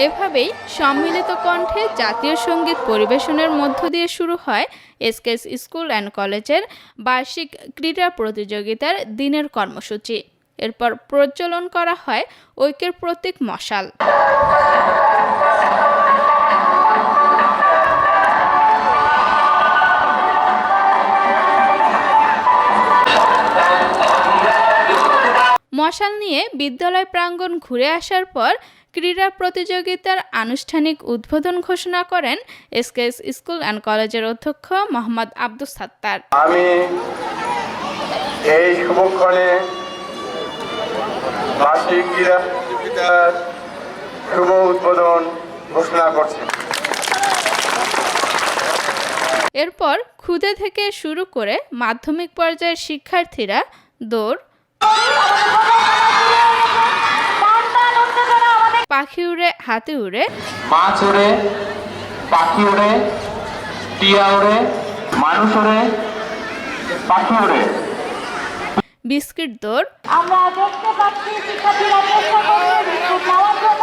এভাবেই সম্মিলিত কণ্ঠে জাতীয় সঙ্গীত পরিবেশনের মধ্য দিয়ে শুরু হয় এসকেএস স্কুল অ্যান্ড কলেজের বার্ষিক ক্রীড়া প্রতিযোগিতার দিনের কর্মসূচি। এরপর প্রজ্বলন করা হয় ঐক্যের প্রতীক মশাল। মশাল নিয়ে বিদ্যালয় প্রাঙ্গণ ঘুরে আসার পর ক্রীড়া প্রতিযোগিতার আনুষ্ঠানিক উদ্বোধন ঘোষণা করেন এসকেএস স্কুল অ্যান্ড কলেজের অধ্যক্ষ মোহাম্মদ আব্দুস সাত্তার। আমি এই শুভক্ষণে বার্ষিক ক্রীড়া প্রতিযোগিতার শুভ উদ্বোধন ঘোষণা করছি। এরপর ক্ষুদে থেকে শুরু করে মাধ্যমিক পর্যায়ের শিক্ষার্থীরা দৌড়, পাখি উড়ে হাতে উড়ে, মাছ উড়ে, পাখি উড়ে, টিয়া উড়ে, মানুষ উড়ে, পাখি উড়ে, বিস্কিট দৌড়, আমরা দেখতে পাচ্ছি শিক্ষার্থীরা চেষ্টা করছে বিস্কুট নেওয়ার জন্য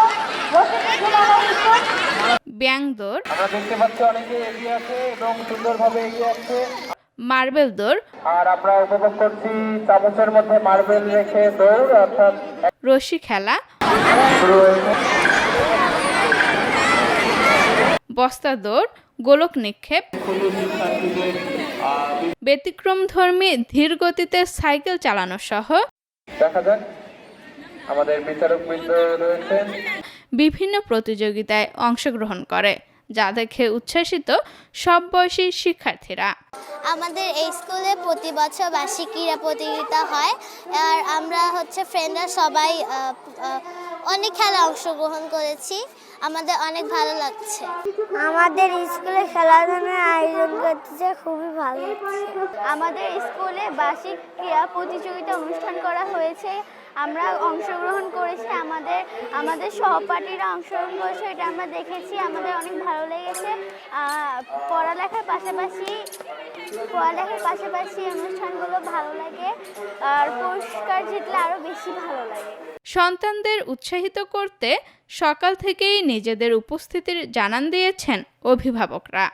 রসিদ ঝুলানো বিস্কুট। ব্যাং দৌড়, আমরা দেখতে পাচ্ছি অনেকে এগিয়ে আছে এবং সুন্দরভাবে এগিয়ে আসছে। মার্বেল দৌড়, আর আমরা উপভোগ করছি চামচের মধ্যে মার্বেল রেখে দৌড় অর্থাৎ রশি খেলা, শুরু হয়েছে। বস্তা দৌড়, গোলক নিক্ষেপ, ব্যতিক্রমধর্মী ধীর গতিতে সাইকেল চালানো সহ দেখা যাক আমাদের বিচারকবৃন্দ রয়েছেন। বিভিন্ন প্রতিযোগিতায় অংশগ্রহণ করে, যা দেখে উচ্ছ্বাসিত সব বয়সী শিক্ষার্থীরা। আমাদের এই স্কুলে প্রতি বছর বার্ষিক ক্রীড়া প্রতিযোগিতা হয়, আর আমরা ফ্রেন্ডরা সবাই অনেক খেলা অংশগ্রহণ করেছি। আমাদের অনেক ভালো লাগছে। আমাদের স্কুলে খেলাধুলার আয়োজন করতেছে, খুবই ভালো লাগছে। আমাদের স্কুলে বার্ষিক ক্রীড়া প্রতিযোগিতা অনুষ্ঠান করা হয়েছে, আমরা অংশগ্রহণ করেছি। আমাদের সহপাঠীরা অংশগ্রহণ করেছে, এটা আমরা দেখেছি, আমাদের অনেক ভালো লেগেছে। পড়ালেখার পাশাপাশি অনুষ্ঠানগুলো ভালো লাগে, আর পুরস্কার জিতলে আরও বেশি ভালো লাগে। সন্তানদের উৎসাহিত করতে সকাল থেকেই নিজেদের উপস্থিতির জানান দিয়েছেন অভিভাবকরা।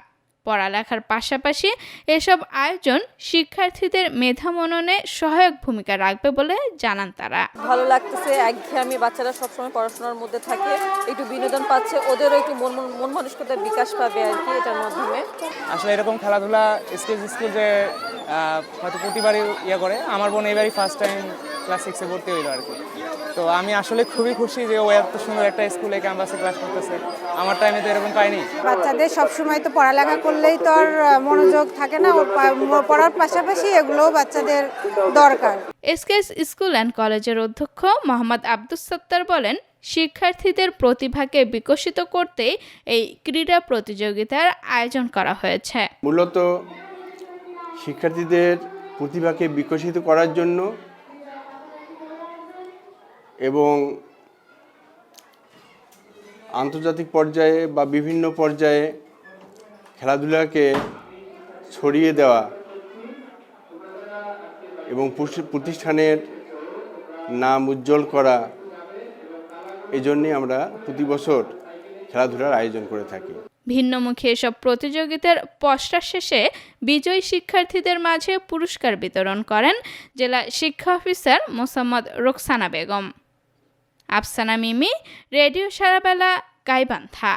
পড়ালেখার পাশাপাশি এসব আয়োজন শিক্ষার্থীদের মেধা মননে সহায়ক ভূমিকা রাখবে বলে জানান তারা। ভালো লাগতেছে, একঘেয়েমি বাচ্চারা সবসময় পড়াশোনার মধ্যে থাকে, একটু বিনোদন পাচ্ছে, ওদেরও একটু মন মানসিকতার বিকাশ পাবে আর কি এটার মাধ্যমে। আসলে এরকম খেলাধুলা স্কুল যে হয়তো প্রতিবারই করে, আমার বোন এবারই ফার্স্ট টাইম ক্লাস 6-এ ভর্তি হইল আর কি। তো আমি আসলে খুবই খুশি যে ও এত সুন্দর একটা স্কুলে ক্যাম্পাসে ক্লাস করতেছে, আমার টাইমে তো এরকম পাইনি। বাচ্চাদের সবসময় তো পড়ালেখা করলেই তো আর মনোযোগ থাকে না, পড়ার পাশাপাশি এগুলোও বাচ্চাদের দরকার। এসকেএস স্কুল অ্যান্ড কলেজের অধ্যক্ষ মোহাম্মদ আব্দুস সাত্তার বলেন, শিক্ষার্থীদের প্রতিভাকে বিকশিত করতে এই ক্রীড়া প্রতিযোগিতার আয়োজন করা হয়েছে। মূলত শিক্ষার্থীদের প্রতিভাকে বিকশিত করার জন্য এবং আন্তর্জাতিক পর্যায়ে বা বিভিন্ন পর্যায়ে খেলাধুলাকে ছড়িয়ে দেওয়া এবং প্রতিষ্ঠানের নাম উজ্জ্বল করা, এই জন্যে আমরা প্রতি বছর খেলাধুলার আয়োজন করে থাকি। ভিন্নমুখী এসব প্রতিযোগিতার পশ্চাৎ শেষে বিজয়ী শিক্ষার্থীদের মাঝে পুরস্কার বিতরণ করেন জেলা শিক্ষা অফিসার মোসাম্মদ রোকসানা বেগম। আফসানা মিমি, রেডিও সারাবেলা, গাইবান্ধা।